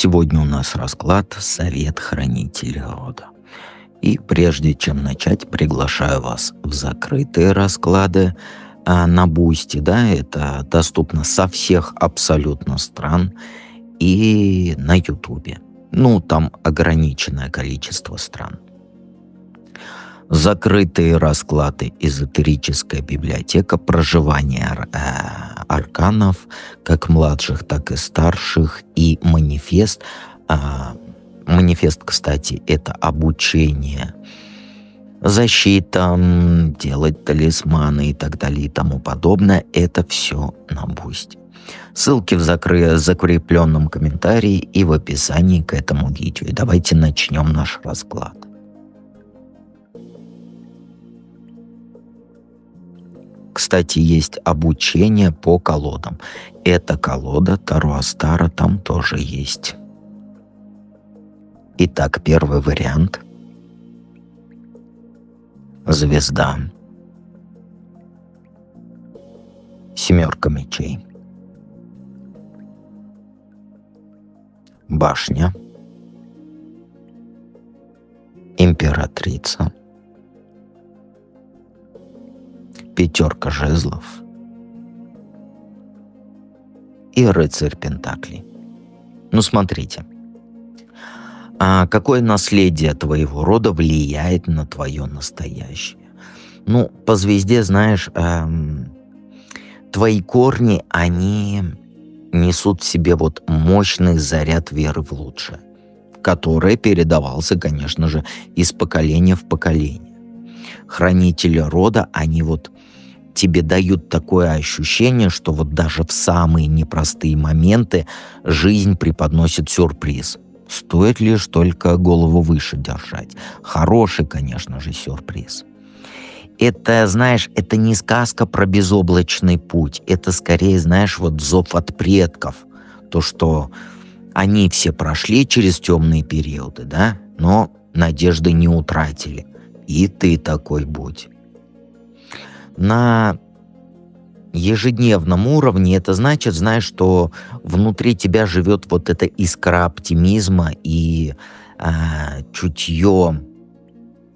Сегодня у нас расклад «Совет хранителя рода». И прежде чем начать, приглашаю вас в закрытые расклады на Бусти, да, это доступно со всех абсолютно стран, и на Ютубе. Ну, там ограниченное количество стран. Закрытые расклады, эзотерическая библиотека, проживание арканов, как младших, так и старших, и манифест. Манифест, кстати, это обучение защитам, делать талисманы и так далее и тому подобное. Это все на Бусти. Ссылки в закрепленном комментарии и в описании к этому видео. И давайте начнем наш расклад. Кстати, есть обучение по колодам. Эта колода Таро Астара там тоже есть. Итак, первый вариант. Звезда. Семерка мечей. Башня. Императрица. Пятерка жезлов и рыцарь пентаклей. Ну, смотрите. Какое наследие твоего рода влияет на твое настоящее? Ну, по звезде, знаешь, твои корни, они несут в себе вот мощный заряд веры в лучшее, который передавался, конечно же, из поколения в поколение. Хранители рода, они вот тебе дают такое ощущение, что вот даже в самые непростые моменты жизнь преподносит сюрприз. Стоит лишь только голову выше держать. Хороший, конечно же, сюрприз. Это, знаешь, это не сказка про безоблачный путь. Это скорее, знаешь, вот зов от предков. То, что они все прошли через темные периоды, да, но надежды не утратили. И ты такой будь. На ежедневном уровне это значит, знаешь, что внутри тебя живет вот эта искра оптимизма и чутье,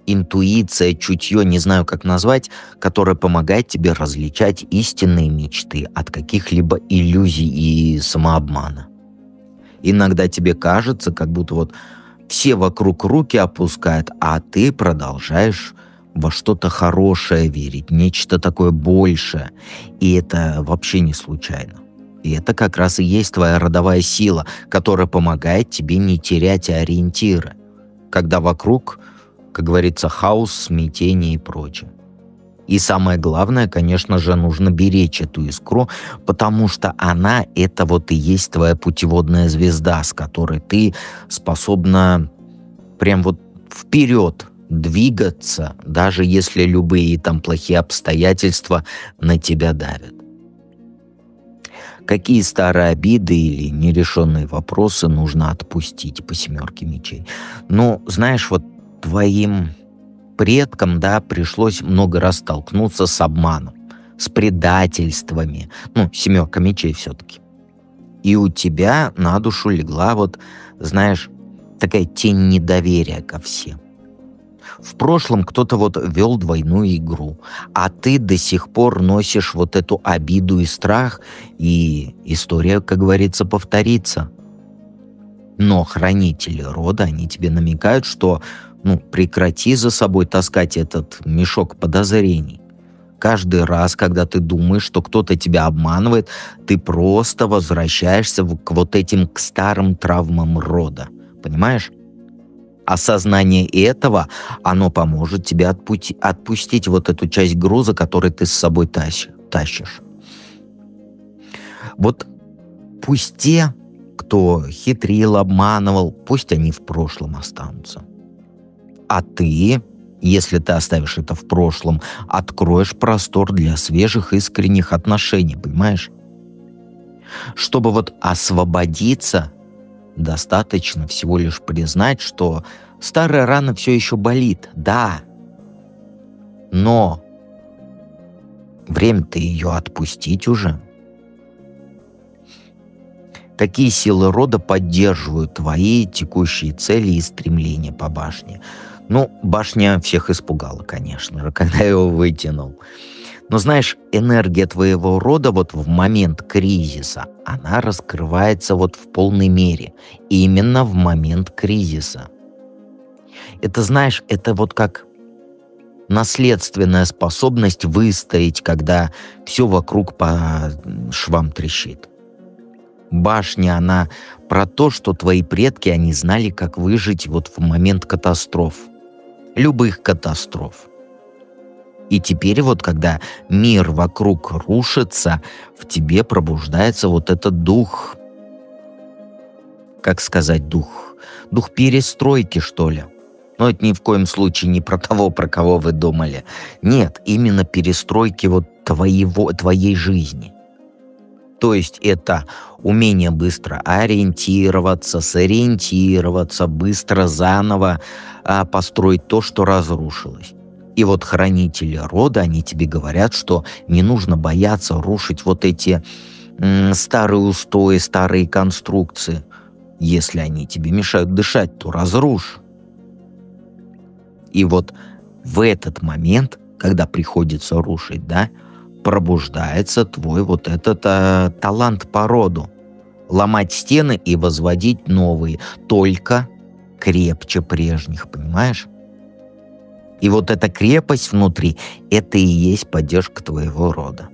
интуиция, чутье, не знаю, как назвать, которое помогает тебе различать истинные мечты от каких-либо иллюзий и самообмана. Иногда тебе кажется, как будто вот все вокруг руки опускают, а ты продолжаешь во что-то хорошее верить, нечто такое большее. И это вообще не случайно. И это как раз и есть твоя родовая сила, которая помогает тебе не терять ориентиры, когда вокруг, как говорится, хаос, смятение и прочее. И самое главное, конечно же, нужно беречь эту искру, потому что она — это вот и есть твоя путеводная звезда, с которой ты способна прям вот вперед двигаться, даже если любые там плохие обстоятельства на тебя давят. Какие старые обиды или нерешенные вопросы нужно отпустить по семерке мечей? Ну, знаешь, вот твоим предкам, да, пришлось много раз столкнуться с обманом, с предательствами. Ну, семерка мечей все-таки. И у тебя на душу легла вот, знаешь, такая тень недоверия ко всем. В прошлом кто-то вот вел двойную игру, а ты до сих пор носишь вот эту обиду и страх, и история, как говорится, повторится. Но хранители рода, они тебе намекают, что прекрати за собой таскать этот мешок подозрений. Каждый раз, когда ты думаешь, что кто-то тебя обманывает, ты просто возвращаешься к вот этим к старым травмам рода. Понимаешь? Осознание этого, оно поможет тебе отпустить вот эту часть груза, который ты с собой тащишь. Вот пусть те, кто хитрил, обманывал, пусть они в прошлом останутся. А ты, если ты оставишь это в прошлом, откроешь простор для свежих искренних отношений, понимаешь? Чтобы вот освободиться, достаточно всего лишь признать, что старая рана все еще болит, да, но время-то ее отпустить уже. Какие силы рода поддерживают твои текущие цели и стремления по башне? Ну, башня всех испугала, конечно, когда я его вытянул. Но знаешь, энергия твоего рода вот в момент кризиса, она раскрывается вот в полной мере. Именно в момент кризиса. Это, знаешь, это вот как наследственная способность выстоять, когда все вокруг по швам трещит. Башня, она про то, что твои предки, они знали, как выжить вот в момент катастроф. Любых катастроф. И теперь вот, когда мир вокруг рушится, в тебе пробуждается вот этот дух, как сказать, дух перестройки, что ли. Но это ни в коем случае не про того, про кого вы думали. Нет, именно перестройки вот твоей жизни. То есть это умение быстро ориентироваться, сориентироваться, быстро заново построить то, что разрушилось. И вот хранители рода, они тебе говорят, что не нужно бояться рушить вот эти старые устои, старые конструкции. Если они тебе мешают дышать, то разрушь. И вот в этот момент, когда приходится рушить, да, пробуждается твой вот этот талант по роду. Ломать стены и возводить новые, только крепче прежних, понимаешь? И вот эта крепость внутри, это и есть поддержка твоего рода.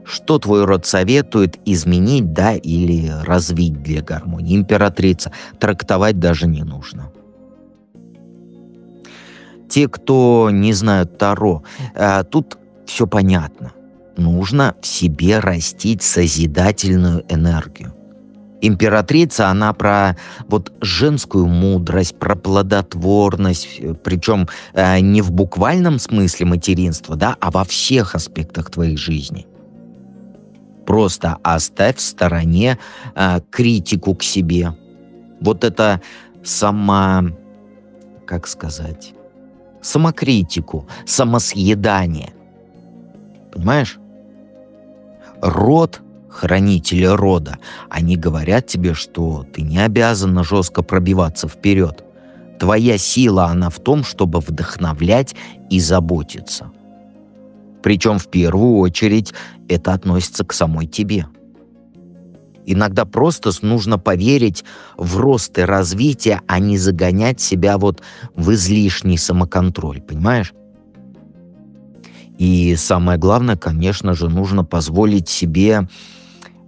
Что твой род советует изменить, да, или развить для гармонии? Императрица, трактовать даже не нужно. Те, кто не знают Таро, тут все понятно. Нужно в себе растить созидательную энергию. Императрица, она про вот женскую мудрость, про плодотворность, причем не в буквальном смысле материнства, да, а во всех аспектах твоей жизни. Просто оставь в стороне критику к себе. Вот это самокритику, самосъедание. Понимаешь? Хранители рода, они говорят тебе, что ты не обязана жестко пробиваться вперед. Твоя сила, она в том, чтобы вдохновлять и заботиться. Причем в первую очередь это относится к самой тебе. Иногда просто нужно поверить в рост и развитие, а не загонять себя вот в излишний самоконтроль, понимаешь? И самое главное, конечно же, нужно позволить себе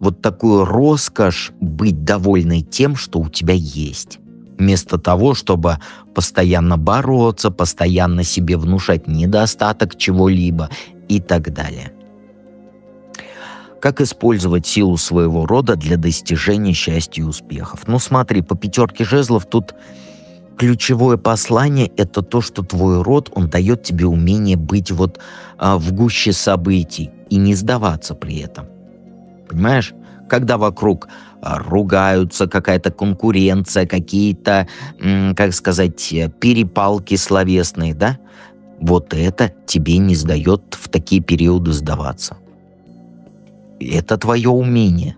вот такую роскошь быть довольной тем, что у тебя есть. Вместо того, чтобы постоянно бороться, постоянно себе внушать недостаток чего-либо и так далее. Как использовать силу своего рода для достижения счастья и успехов? Ну смотри, по 5 жезлов тут ключевое послание – это то, что твой род, он дает тебе умение быть вот в гуще событий и не сдаваться при этом. Понимаешь? Когда вокруг ругаются, какая-то конкуренция, какие-то, перепалки словесные, да? Вот это тебе не сдает в такие периоды сдаваться. Это твое умение.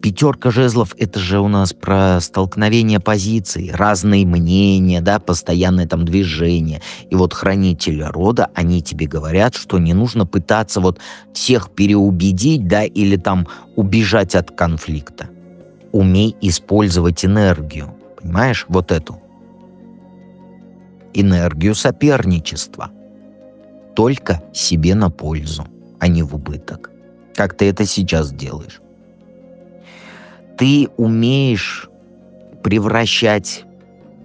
5 жезлов – это же у нас про столкновение позиций, разные мнения, да, постоянное там движение. И вот хранители рода, они тебе говорят, что не нужно пытаться вот всех переубедить, да, или там убежать от конфликта. Умей использовать энергию, понимаешь, вот эту. Энергию соперничества. Только себе на пользу, а не в убыток. Как ты это сейчас делаешь? Ты умеешь превращать,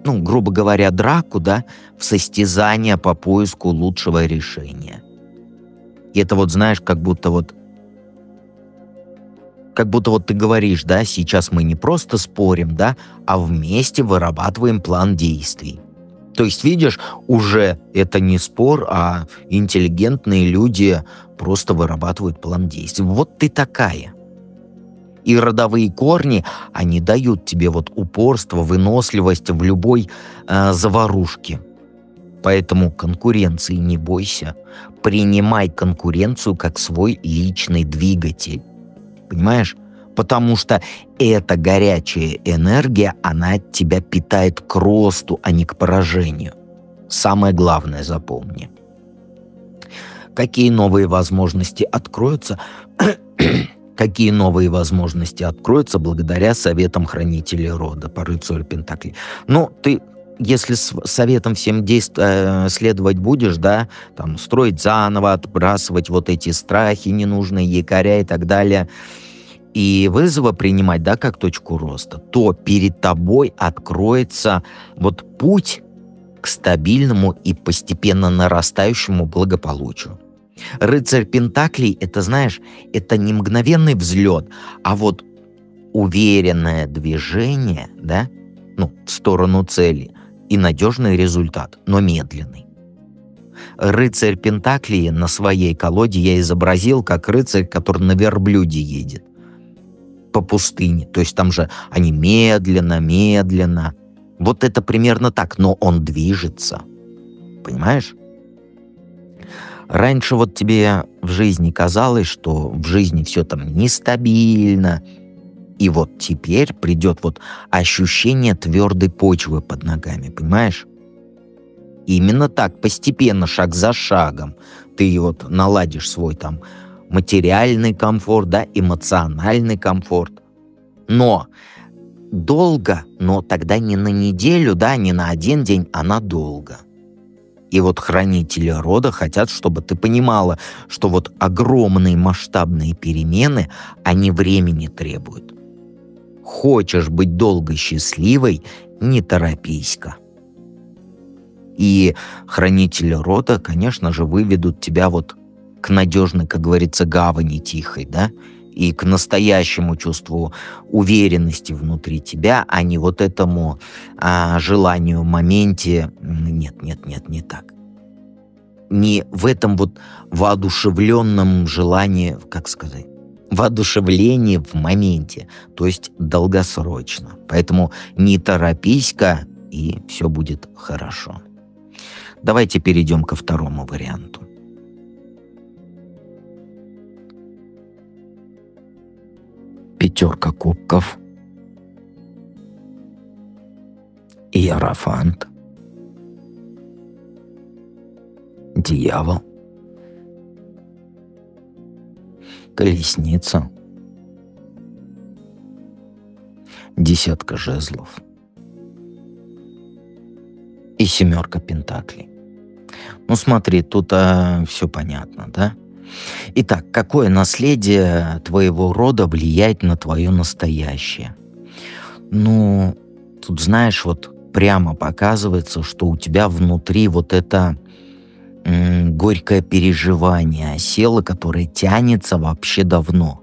грубо говоря, драку, да, в состязание по поиску лучшего решения. И это вот, знаешь, как будто вот ты говоришь, да, сейчас мы не просто спорим, да, а вместе вырабатываем план действий. То есть, видишь, уже это не спор, а интеллигентные люди просто вырабатывают план действий. Вот ты такая. И родовые корни, они дают тебе вот упорство, выносливость в любой заварушке. Поэтому конкуренции не бойся. Принимай конкуренцию как свой личный двигатель. понимаешь? Потому что эта горячая энергия, она тебя питает к росту, а не к поражению. Самое главное запомни. Какие новые возможности откроются? Какие новые возможности откроются благодаря советам хранителей рода по рыцарю Пентаклей? Ну, ты, если советом всем следовать будешь, да, там, строить заново, отбрасывать вот эти страхи ненужные, якоря и так далее, и вызовы принимать, да, как точку роста, то перед тобой откроется вот путь к стабильному и постепенно нарастающему благополучию. Рыцарь Пентаклей, это, знаешь, это не мгновенный взлет, а вот уверенное движение, да, ну, в сторону цели, и надежный результат, но медленный. Рыцарь Пентаклей на своей колоде я изобразил как рыцарь, который на верблюде едет по пустыне. То есть там же они медленно. Вот это примерно так, но он движется. Понимаешь? Раньше вот тебе в жизни казалось, что в жизни все там нестабильно, и вот теперь придет вот ощущение твердой почвы под ногами, понимаешь? Именно так, постепенно, шаг за шагом, ты вот наладишь свой там материальный комфорт, да, эмоциональный комфорт. Но долго, но тогда не на неделю, да, не на один день, а надолго. И вот хранители рода хотят, чтобы ты понимала, что вот огромные масштабные перемены, они времени требуют. Хочешь быть долго счастливой, не торопись-ка. И хранители рода, конечно же, выведут тебя вот к надежной, как говорится, гавани тихой, да, и к настоящему чувству уверенности внутри тебя, а не вот этому желанию в моменте. Нет, не так. Не в этом вот воодушевленном желании, как сказать, воодушевлении в моменте, то есть долгосрочно. Поэтому не торопись-ка, и все будет хорошо. Давайте перейдем ко второму варианту. Пятерка кубков, Иерофант, Дьявол, Колесница, Десятка жезлов и Семерка пентаклей. Ну смотри, тут все понятно, да? Итак, какое наследие твоего рода влияет на твое настоящее? Ну, тут, знаешь, вот прямо показывается, что у тебя внутри вот это горькое переживание осело, которое тянется вообще давно.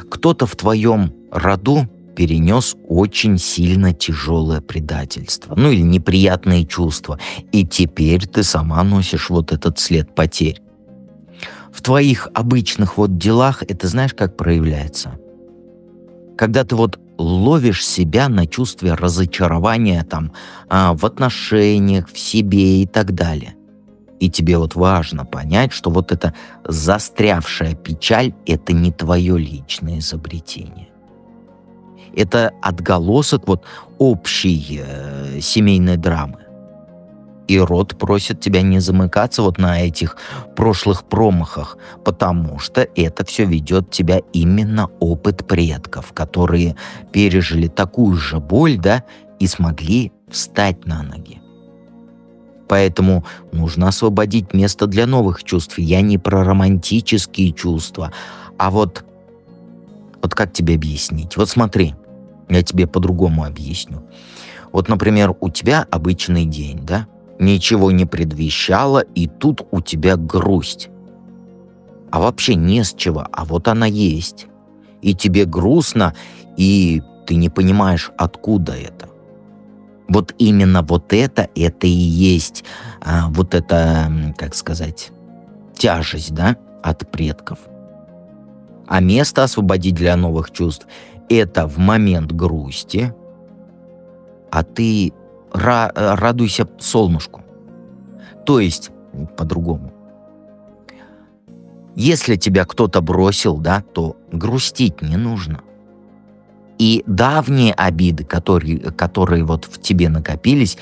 Кто-то в твоем роду перенес очень сильно тяжелое предательство, ну или неприятные чувства, и теперь ты сама носишь вот этот след потерь. В твоих обычных вот делах это знаешь, как проявляется? Когда ты вот ловишь себя на чувстве разочарования там, в отношениях, в себе и так далее. И тебе вот важно понять, что вот эта застрявшая печаль — это не твое личное изобретение. Это отголосок вот общей семейной драмы. И род просит тебя не замыкаться вот на этих прошлых промахах, потому что это все ведет тебя именно опыт предков, которые пережили такую же боль, да, и смогли встать на ноги. Поэтому нужно освободить место для новых чувств. Я не про романтические чувства, а вот как тебе объяснить? Вот смотри, я тебе по-другому объясню. Вот, например, у тебя обычный день, да? Ничего не предвещало, и тут у тебя грусть. А вообще не с чего, а вот она есть. И тебе грустно, и ты не понимаешь, откуда это. Вот именно вот это и есть вот эта, как сказать, тяжесть, да, от предков. А место освободить для новых чувств — это в момент грусти, а ты радуйся солнышку. То есть, по-другому. Если тебя кто-то бросил, да, то грустить не нужно. И давние обиды, которые вот в тебе накопились,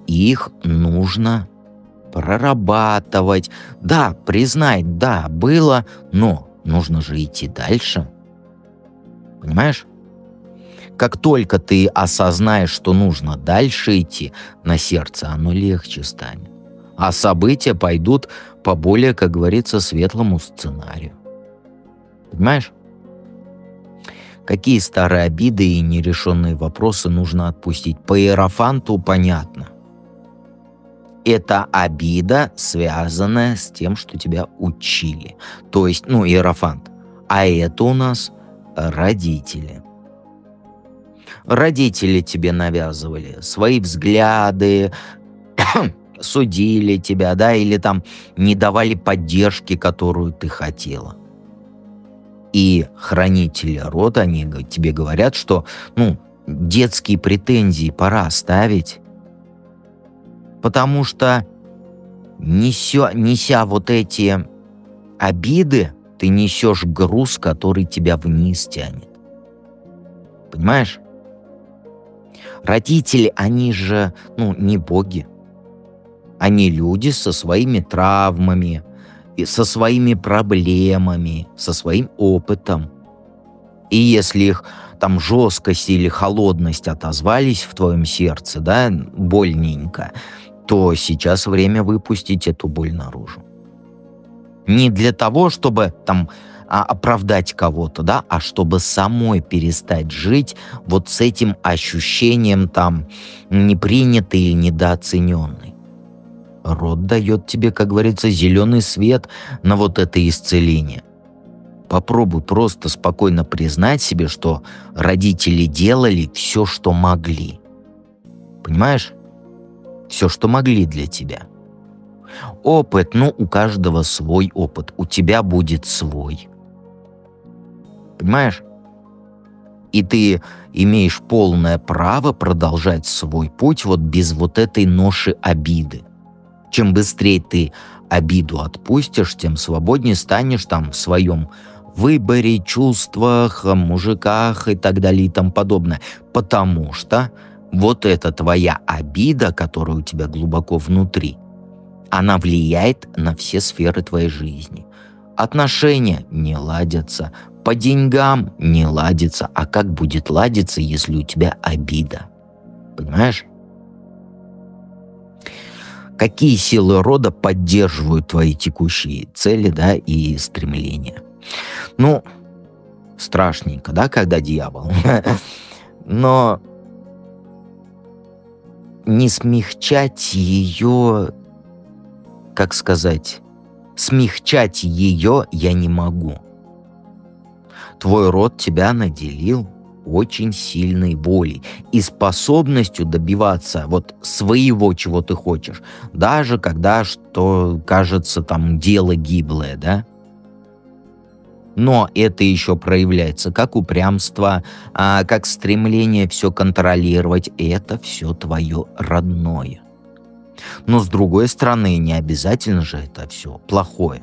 их нужно прорабатывать. Да, признай, да, было, но нужно же идти дальше. Понимаешь? Как только ты осознаешь, что нужно дальше идти, на сердце оно легче станет. А события пойдут по более, как говорится, светлому сценарию. Понимаешь? Какие старые обиды и нерешенные вопросы нужно отпустить? По Иерофанту понятно. Это обида, связанная с тем, что тебя учили. То есть, Иерофант. А это у нас родители. Родители тебе навязывали свои взгляды, судили тебя, да, или там не давали поддержки, которую ты хотела. И хранители рода, они тебе говорят, что, детские претензии пора оставить, потому что неся вот эти обиды, ты несешь груз, который тебя вниз тянет. Понимаешь? Родители, они же, не боги. Они люди со своими травмами, и со своими проблемами, со своим опытом. И если их там жесткость или холодность отозвались в твоем сердце, да, больненько, то сейчас время выпустить эту боль наружу. Не для того, чтобы там оправдать кого-то, да, а чтобы самой перестать жить вот с этим ощущением там непринятой или недооцененной. Род дает тебе, как говорится, зеленый свет на вот это исцеление. Попробуй просто спокойно признать себе, что родители делали все, что могли. Понимаешь? Все, что могли для тебя. Опыт, у каждого свой опыт. У тебя будет свой. Понимаешь? И ты имеешь полное право продолжать свой путь вот без вот этой ноши обиды. Чем быстрее ты обиду отпустишь, тем свободнее станешь там в своем выборе, чувствах, мужиках и так далее и тому подобное. Потому что вот эта твоя обида, которая у тебя глубоко внутри, она влияет на все сферы твоей жизни. Отношения не ладятся, по деньгам не ладится. А как будет ладиться, если у тебя обида? Понимаешь? Какие силы рода поддерживают твои текущие цели, да, и стремления? Страшненько, да, когда дьявол. Но не смягчать ее, как сказать, смягчать ее я не могу. Твой род тебя наделил очень сильной волей и способностью добиваться вот своего, чего ты хочешь, даже когда что кажется там дело гиблое, да? Но это еще проявляется как упрямство, как стремление все контролировать. Это все твое родное. Но с другой стороны, не обязательно же это все плохое.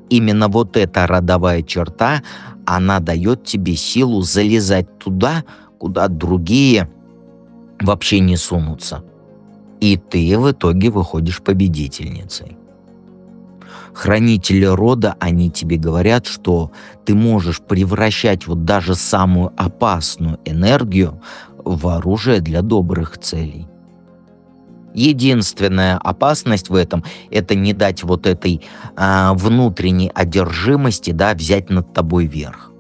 Именно вот эта родовая черта, она дает тебе силу залезать туда, куда другие вообще не сунутся. И ты в итоге выходишь победительницей. Хранители рода, они тебе говорят, что ты можешь превращать вот даже самую опасную энергию в оружие для добрых целей. Единственная опасность в этом – это не дать вот этой внутренней одержимости, да, взять над тобой верх.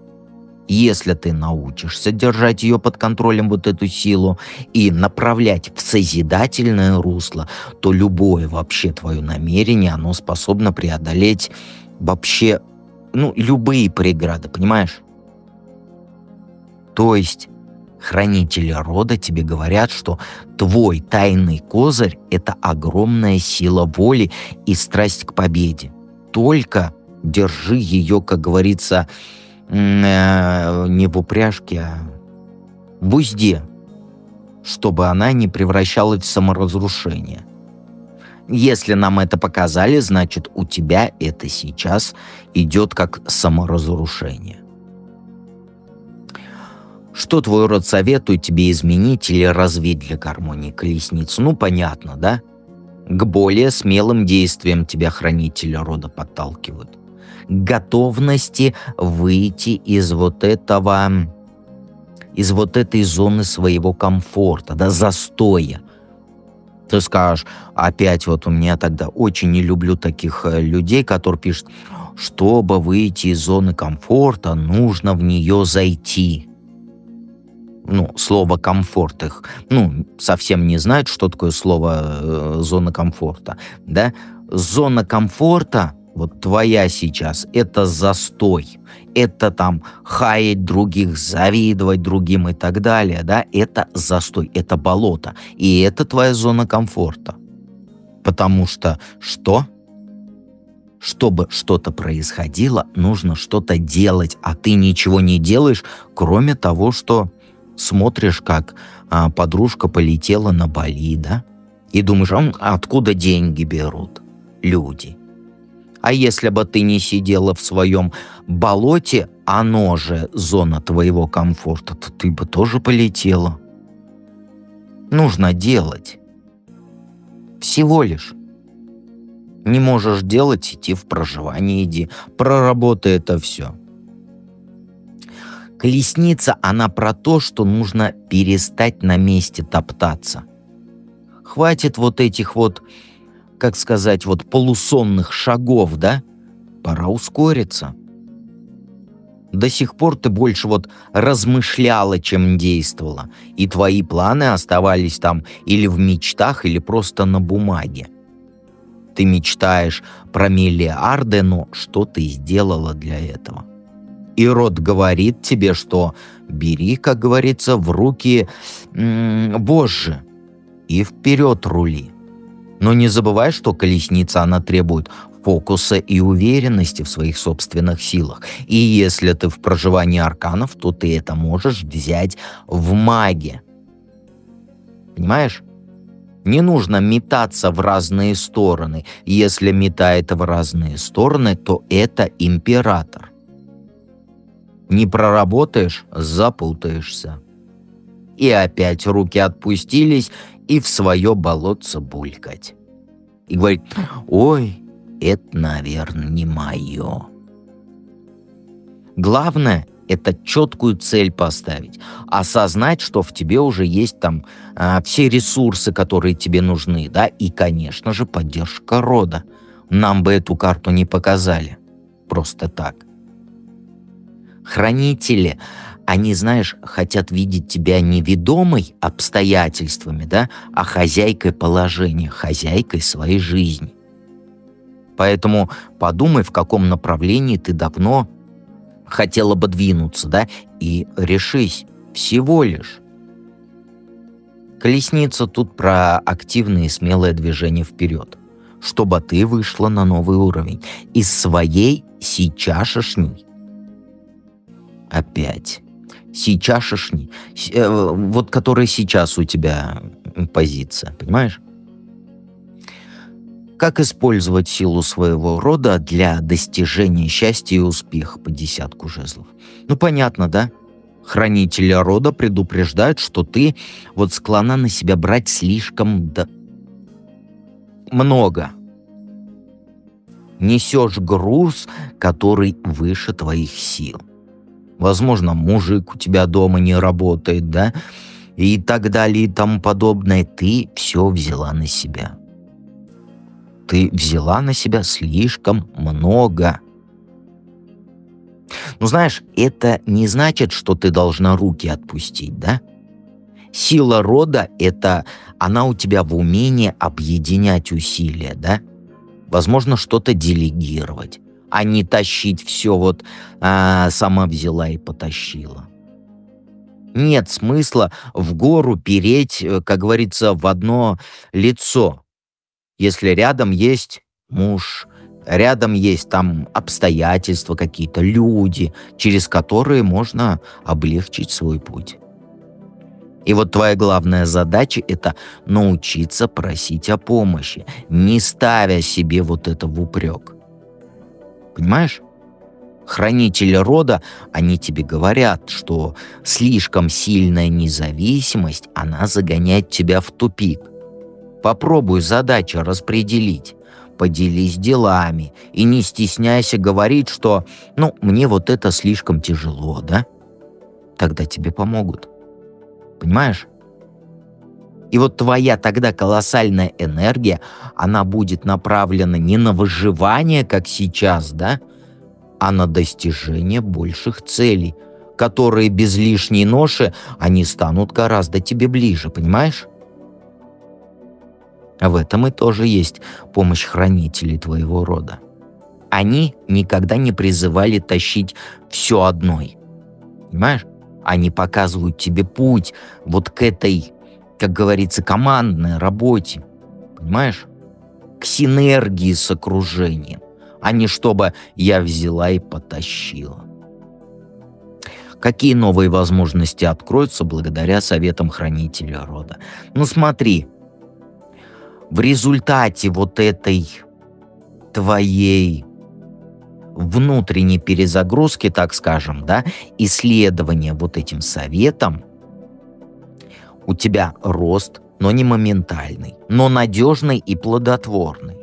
Если ты научишься держать ее под контролем, вот эту силу, и направлять в созидательное русло, то любое вообще твое намерение, оно способно преодолеть вообще, любые преграды, понимаешь? То есть хранители рода тебе говорят, что твой тайный козырь – это огромная сила воли и страсть к победе. Только держи ее, как говорится, не в упряжке, а в узде, чтобы она не превращалась в саморазрушение. Если нам это показали, значит, у тебя это сейчас идет как саморазрушение. Что твой род советует тебе изменить или развить для гармонии колесницы? Ну, понятно, да? К более смелым действиям тебя хранители рода подталкивают. К готовности выйти из этой зоны своего комфорта, да, застоя. Ты скажешь, опять вот у меня тогда очень не люблю таких людей, которые пишут, чтобы выйти из зоны комфорта, нужно в нее зайти. Ну, слово «комфорт» их, совсем не знают, что такое слово «зона комфорта», да? Зона комфорта, вот твоя сейчас, это застой, это там хаять других, завидовать другим и так далее, да? Это застой, это болото, и это твоя зона комфорта. Потому что что? Чтобы что-то происходило, нужно что-то делать, а ты ничего не делаешь, кроме того, что смотришь, как подружка полетела на Бали, да? И думаешь, откуда деньги берут люди? А если бы ты не сидела в своем болоте, оно же зона твоего комфорта, то ты бы тоже полетела. Нужно делать. Всего лишь. Не можешь делать, иди в проживание, иди. Проработай это все. Колесница, она про то, что нужно перестать на месте топтаться. Хватит вот этих вот, как сказать, вот полусонных шагов, да? Пора ускориться. До сих пор ты больше вот размышляла, чем действовала. И твои планы оставались там или в мечтах, или просто на бумаге. Ты мечтаешь про миллиарды, но что ты сделала для этого? И род говорит тебе, что бери, как говорится, в руки Божьи и вперед рули. Но не забывай, что колесница, она требует фокуса и уверенности в своих собственных силах. И если ты в проживании арканов, то ты это можешь взять в маге. Понимаешь? Не нужно метаться в разные стороны. Если метает в разные стороны, то это император. Не проработаешь — запутаешься. И опять руки отпустились, и в свое болотце булькать. И говорит, ой, это, наверное, не мое. Главное — это четкую цель поставить, осознать, что в тебе уже есть там все ресурсы, которые тебе нужны, да, и, конечно же, поддержка рода. Нам бы эту карту не показали. Просто так. Хранители, они, знаешь, хотят видеть тебя не ведомой обстоятельствами, да, а хозяйкой положения, хозяйкой своей жизни. Поэтому подумай, в каком направлении ты давно хотела бы двинуться, да, и решись всего лишь. Колесница тут про активное и смелое движение вперед, чтобы ты вышла на новый уровень из своей сейчасшней. Опять. Сейчасшней. Вот которая сейчас у тебя позиция, понимаешь? Как использовать силу своего рода для достижения счастья и успеха по 10 жезлов? Ну, понятно, да? Хранители рода предупреждают, что ты вот склонна на себя брать слишком много. Несешь груз, который выше твоих сил. Возможно, мужик у тебя дома не работает, да? И так далее, и тому подобное. Ты все взяла на себя. Ты взяла на себя слишком много. Ну, знаешь, это не значит, что ты должна руки отпустить, да? Сила рода — это она у тебя в умении объединять усилия, да? Возможно, что-то делегировать, а не тащить все вот сама взяла и потащила. Нет смысла в гору переть, как говорится, в одно лицо. Если рядом есть муж, рядом есть там обстоятельства какие-то, люди, через которые можно облегчить свой путь. И вот твоя главная задача — это научиться просить о помощи, не ставя себе вот это в упрек. Понимаешь? Хранители рода, они тебе говорят, что слишком сильная независимость, она загоняет тебя в тупик. Попробуй задачи распределить, поделись делами и не стесняйся говорить, что мне вот это слишком тяжело, да? Тогда тебе помогут. Понимаешь? И вот твоя тогда колоссальная энергия, она будет направлена не на выживание, как сейчас, да, а на достижение больших целей, которые без лишней ноши, они станут гораздо тебе ближе, понимаешь? В этом и тоже есть помощь хранителей твоего рода. Они никогда не призывали тащить все одной, понимаешь? Они показывают тебе путь вот к этой, как говорится, командной работе, понимаешь? К синергии с окружением, а не чтобы я взяла и потащила. Какие новые возможности откроются благодаря советам хранителя рода? Смотри, в результате вот этой твоей внутренней перезагрузки, так скажем, да, исследования вот этим советом, у тебя рост, но не моментальный, но надежный и плодотворный.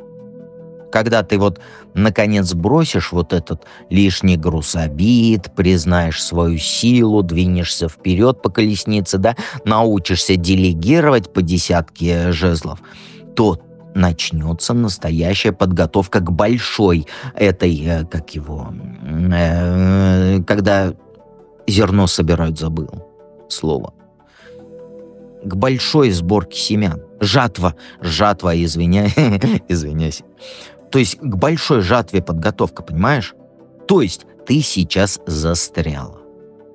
Когда ты вот наконец бросишь вот этот лишний груз обид, признаешь свою силу, двинешься вперед по колеснице, да, научишься делегировать по 10 жезлов, то начнется настоящая подготовка к большой этой, когда зерно собирают, забыл слово, к большой сборке семян. Жатва, извиняюсь. То есть к большой жатве подготовка, понимаешь? То есть ты сейчас застряла.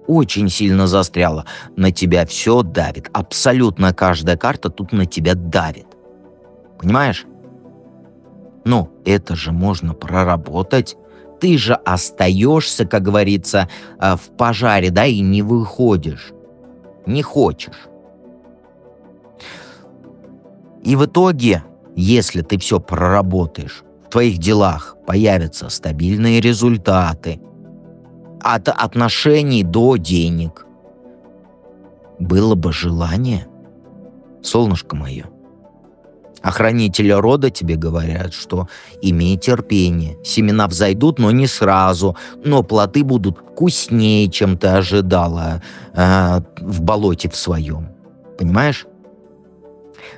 Очень сильно застряла. На тебя все давит. Абсолютно каждая карта тут на тебя давит. Понимаешь? Но это же можно проработать. Ты же остаешься, как говорится, в пожаре, да, и не выходишь. Не хочешь. И в итоге, если ты все проработаешь, в твоих делах появятся стабильные результаты. От отношений до денег. Было бы желание, солнышко мое. А хранители рода тебе говорят, что имей терпение. Семена взойдут, но не сразу. Но плоды будут вкуснее, чем ты ожидала в болоте в своем. Понимаешь?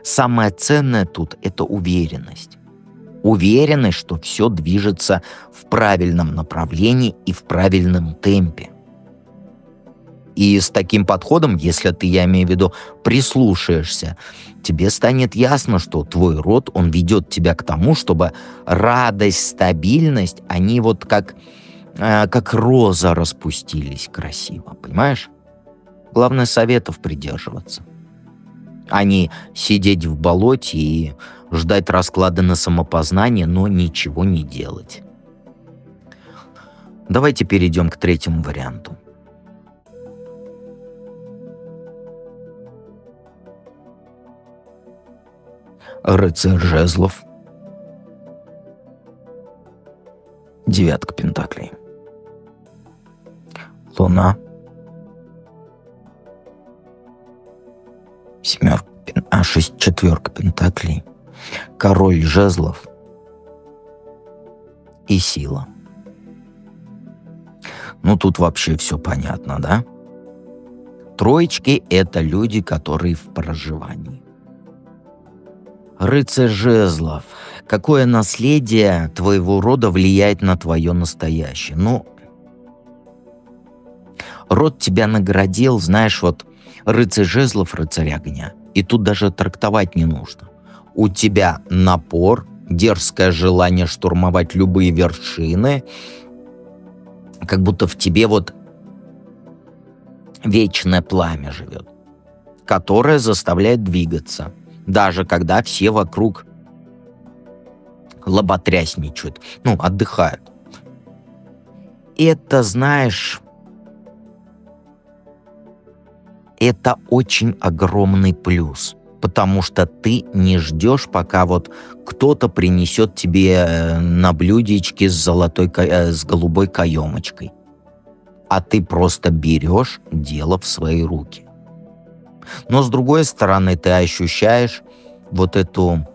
Самое ценное тут – это уверенность. Уверенность, что все движется в правильном направлении и в правильном темпе. И с таким подходом, если ты, я имею в виду, прислушаешься, тебе станет ясно, что твой род, он ведет тебя к тому, чтобы радость, стабильность, они вот как роза распустились красиво, понимаешь? Главное, советов придерживаться, а не сидеть в болоте и ждать расклада на самопознание, но ничего не делать. Давайте перейдем к третьему варианту. Рыцарь жезлов. 9 пентаклей. Луна. 4 пентаклей. Король жезлов. И сила. Тут вообще все понятно, да? Троечки — это люди, которые в проживании. Рыцарь жезлов. Какое наследие твоего рода влияет на твое настоящее? Род тебя наградил, знаешь, вот рыцарь жезлов, рыцарь огня. И тут даже трактовать не нужно. У тебя напор, дерзкое желание штурмовать любые вершины, как будто в тебе вот вечное пламя живет, которое заставляет двигаться. Даже когда все вокруг лоботрясничают, отдыхают. Это, знаешь, это очень огромный плюс, потому что ты не ждешь, пока вот кто-то принесет тебе на блюдечке с голубой каемочкой, а ты просто берешь дело в свои руки. Но с другой стороны, ты ощущаешь вот эту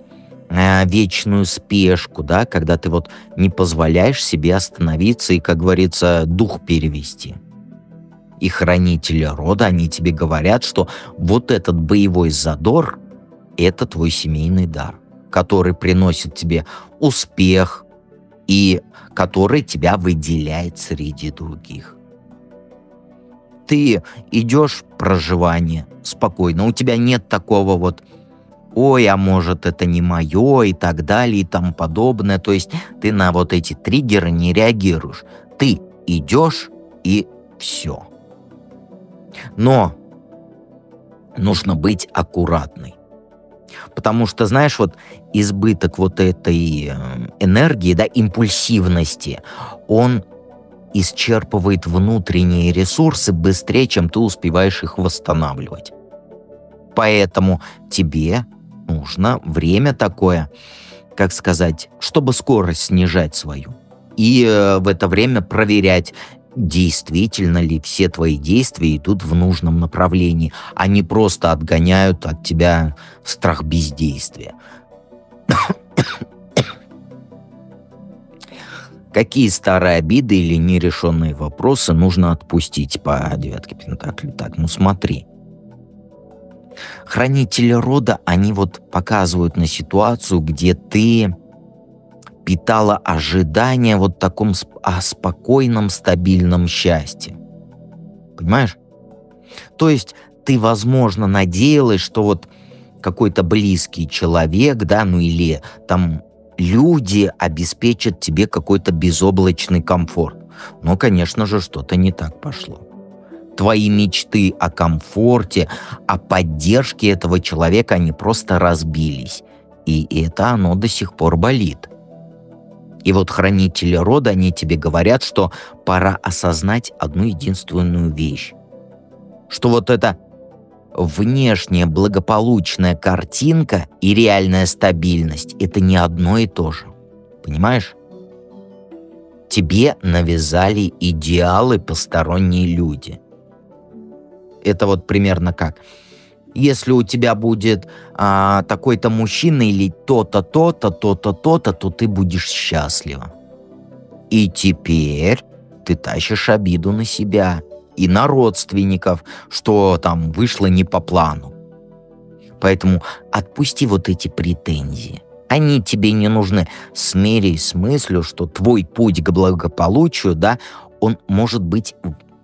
вечную спешку, да, когда ты вот не позволяешь себе остановиться и, как говорится, дух перевести. И хранители рода, они тебе говорят, что вот этот боевой задор — это твой семейный дар, который приносит тебе успех и который тебя выделяет среди других. Ты идешь в проживание спокойно, у тебя нет такого вот «ой, а может, это не мое» и так далее и тому подобное. То есть ты на вот эти триггеры не реагируешь. Ты идешь и все. Но нужно быть аккуратной. Потому что, знаешь, вот избыток вот этой энергии, да, импульсивности, он исчерпывает внутренние ресурсы быстрее, чем ты успеваешь их восстанавливать. Поэтому тебе нужно время такое, как сказать, чтобы скорость снижать свою. И в это время проверять, действительно ли все твои действия идут в нужном направлении, а не просто отгоняют от тебя страх бездействия. Какие старые обиды или нерешенные вопросы нужно отпустить по девятке пентаклей? Так, ну смотри. Хранители рода, они вот показывают на ситуацию, где ты питала ожидания вот таком о спокойном, стабильном счастье. Понимаешь? То есть ты, возможно, надеялась, что вот какой-то близкий человек, да, ну или там люди обеспечат тебе какой-то безоблачный комфорт. Но, конечно же, что-то не так пошло. Твои мечты о комфорте, о поддержке этого человека, они просто разбились. И это оно до сих пор болит. И вот хранители рода, они тебе говорят, что пора осознать одну единственную вещь. Что вот эта внешняя благополучная картинка и реальная стабильность — это не одно и то же. Понимаешь? Тебе навязали идеалы посторонние люди. Это вот примерно как: если у тебя будет такой-то мужчина или то-то, то-то, то-то, то-то, то ты будешь счастлива. И теперь ты тащишь обиду на себя и на родственников, что там вышло не по плану. Поэтому отпусти вот эти претензии. Они тебе не нужны. Смирись с мыслью, что твой путь к благополучию, да, он может быть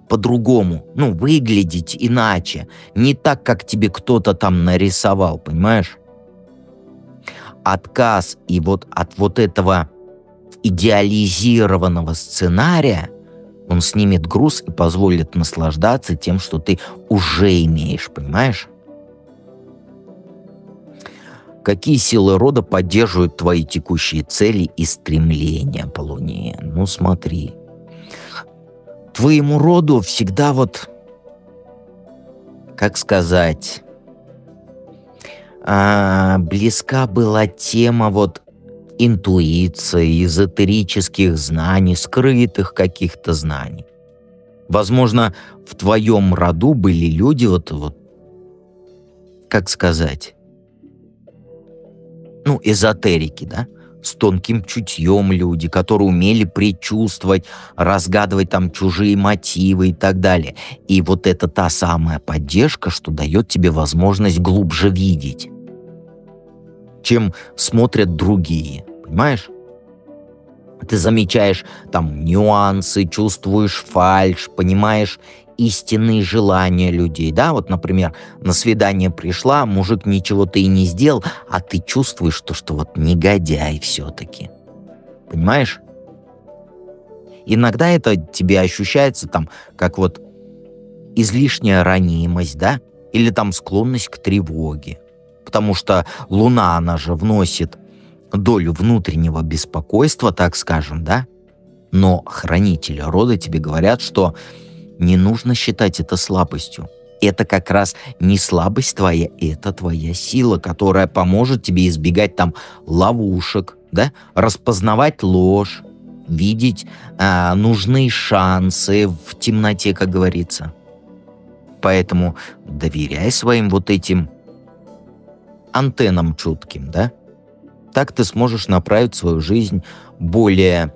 по-другому, ну, выглядеть иначе. Не так, как тебе кто-то там нарисовал, понимаешь? Отказ и вот от вот этого идеализированного сценария, он снимет груз и позволит наслаждаться тем, что ты уже имеешь, понимаешь? Какие силы рода поддерживают твои текущие цели и стремления по Луне? Ну, смотри. Твоему роду всегда вот, как сказать, близка была тема вот интуиции, эзотерических знаний, скрытых каких-то знаний. Возможно, в твоем роду были люди вот, как сказать, ну, эзотерики, да? С тонким чутьем люди, которые умели предчувствовать, разгадывать там чужие мотивы и так далее. И вот это та самая поддержка, что дает тебе возможность глубже видеть, чем смотрят другие. Понимаешь? Ты замечаешь там нюансы, чувствуешь фальшь, понимаешь истинные желания людей, да? Вот, например, на свидание пришла, мужик ничего-то и не сделал, а ты чувствуешь, что вот негодяй все-таки. Понимаешь? Иногда это тебе ощущается там, как вот излишняя ранимость, да? Или там склонность к тревоге. Потому что Луна, она же вносит долю внутреннего беспокойства, так скажем, да? Но хранители рода тебе говорят, что не нужно считать это слабостью. Это как раз не слабость твоя, это твоя сила, которая поможет тебе избегать там ловушек, да, распознавать ложь, видеть нужные шансы в темноте, как говорится. Поэтому доверяй своим вот этим антеннам чутким, да? Так ты сможешь направить свою жизнь более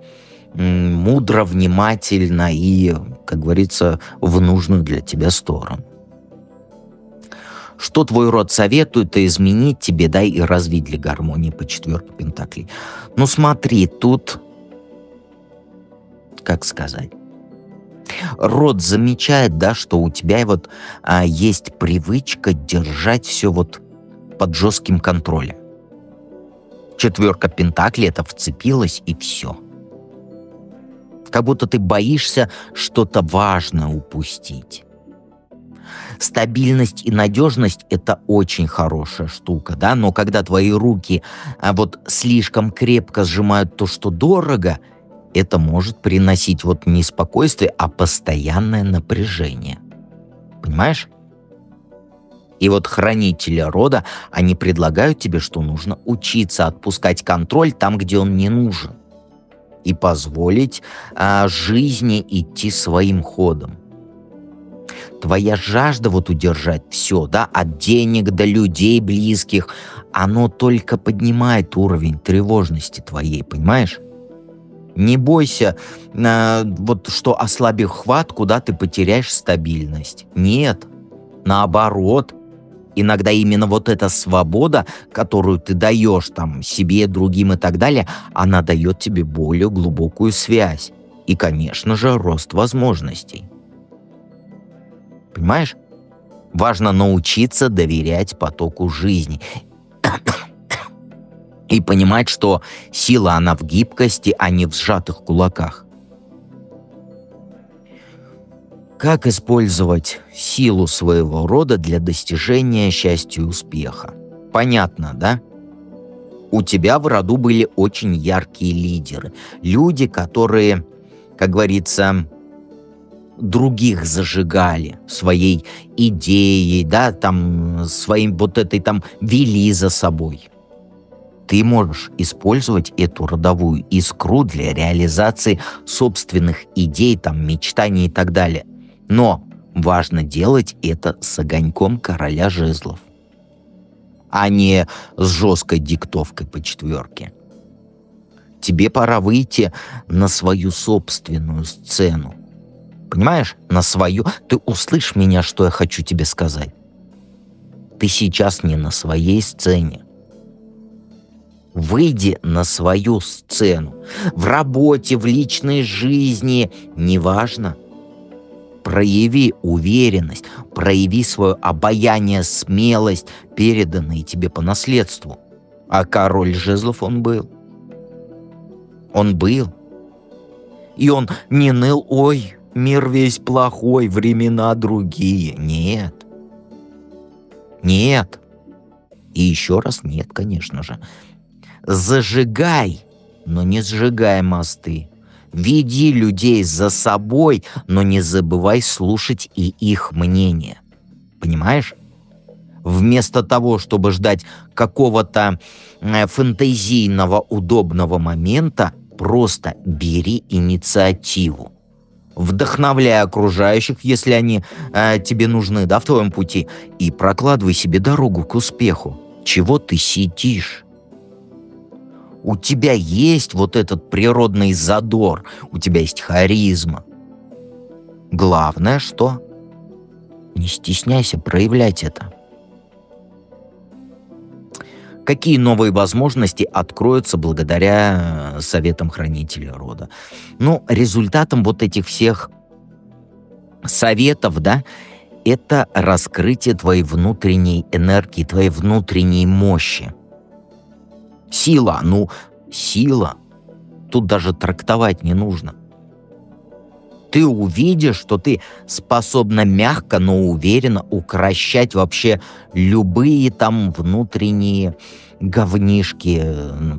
мудро, внимательно и, как говорится, в нужную для тебя сторону. Что твой род советует изменить тебе, да, и развить для гармонии по 4 пентаклей? Ну смотри, тут, как сказать, род замечает, да, что у тебя вот есть привычка держать все вот под жестким контролем. 4 пентаклей это вцепилась и все. Как будто ты боишься что-то важное упустить. Стабильность и надежность — это очень хорошая штука, да, но когда твои руки вот слишком крепко сжимают то, что дорого, это может приносить вот не спокойствие, а постоянное напряжение. Понимаешь? И вот хранители рода, они предлагают тебе, что нужно учиться отпускать контроль там, где он не нужен, и позволить жизни идти своим ходом. Твоя жажда вот удержать все, да, от денег до людей близких, оно только поднимает уровень тревожности твоей, понимаешь? Не бойся, вот что ослабив хватку, да, ты потеряешь стабильность. Нет, наоборот. Иногда именно вот эта свобода, которую ты даешь там себе, другим и так далее, она дает тебе более глубокую связь. И, конечно же, рост возможностей. Понимаешь? Важно научиться доверять потоку жизни. И понимать, что сила, она в гибкости, а не в сжатых кулаках. Как использовать силу своего рода для достижения счастья и успеха? Понятно, да? У тебя в роду были очень яркие лидеры. Люди, которые, как говорится, других зажигали своей идеей, да, там, своим вот этой там вели за собой. Ты можешь использовать эту родовую искру для реализации собственных идей, там, мечтаний и так далее. Но важно делать это с огоньком короля жезлов, а не с жесткой диктовкой по 4. Тебе пора выйти на свою собственную сцену. Понимаешь? На свою. Ты услышь меня, что я хочу тебе сказать. Ты сейчас не на своей сцене. Выйди на свою сцену. В работе, в личной жизни, неважно. Прояви уверенность, прояви свое обаяние, смелость, переданные тебе по наследству. А король жезлов он был. Он был. И он не ныл: ой, мир весь плохой, времена другие. Нет. Нет. И еще раз нет, конечно же. Зажигай, но не сжигай мосты. Веди людей за собой, но не забывай слушать и их мнение. Понимаешь? Вместо того, чтобы ждать какого-то фантазийного удобного момента, просто бери инициативу. Вдохновляй окружающих, если они тебе нужны, да, в твоем пути, и прокладывай себе дорогу к успеху. Чего ты сидишь? У тебя есть вот этот природный задор, у тебя есть харизма. Главное, что? Не стесняйся проявлять это. Какие новые возможности откроются благодаря советам хранителя рода? Ну, результатом вот этих всех советов, да, это раскрытие твоей внутренней энергии, твоей внутренней мощи. Сила, сила. Тут даже трактовать не нужно. Ты увидишь, что ты способна мягко, но уверенно укрощать вообще любые там внутренние говнишки,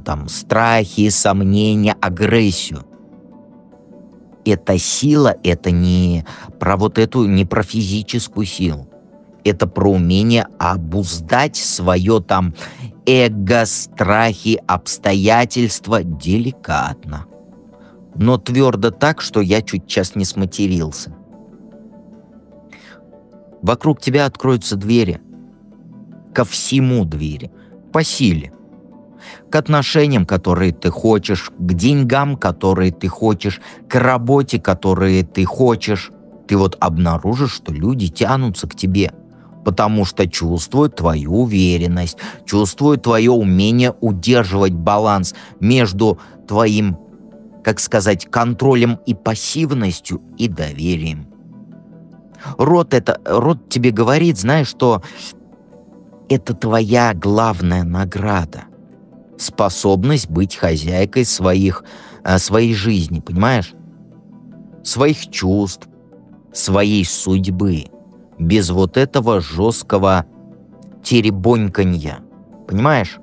там страхи, сомнения, агрессию. Эта сила, это не про вот эту, не про физическую силу. Это про умение обуздать свое там эго, страхи, обстоятельства деликатно. Но твердо так, что я чуть сейчас не сматерился. Вокруг тебя откроются двери. Ко всему двери. По силе. К отношениям, которые ты хочешь, к деньгам, которые ты хочешь, к работе, которые ты хочешь. Ты вот обнаружишь, что люди тянутся к тебе, потому что чувствуют твою уверенность, чувствуют твое умение удерживать баланс между твоим, как сказать, контролем и пассивностью и доверием. Род тебе говорит, знаешь, что это твоя главная награда. Способность быть хозяйкой своей жизни, понимаешь? Своих чувств, своей судьбы. Без вот этого жесткого теребоньканья. Понимаешь?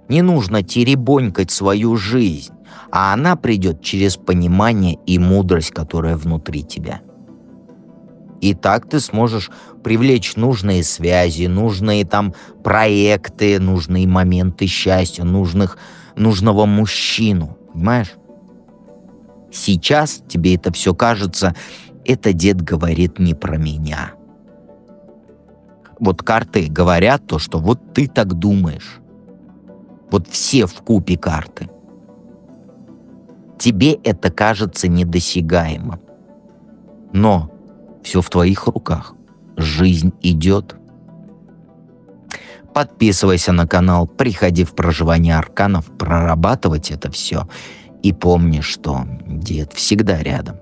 Не нужно теребонькать свою жизнь, а она придет через понимание и мудрость, которая внутри тебя. И так ты сможешь привлечь нужные связи, нужные там проекты, нужные моменты счастья, нужного мужчину. Понимаешь? Сейчас тебе это все кажется, это дед говорит не про меня. Вот карты говорят то, что вот ты так думаешь. Вот все вкупе карты. Тебе это кажется недосягаемым. Но все в твоих руках. Жизнь идет. Подписывайся на канал, приходи в проживание арканов, прорабатывать это все. И помни, что дед всегда рядом.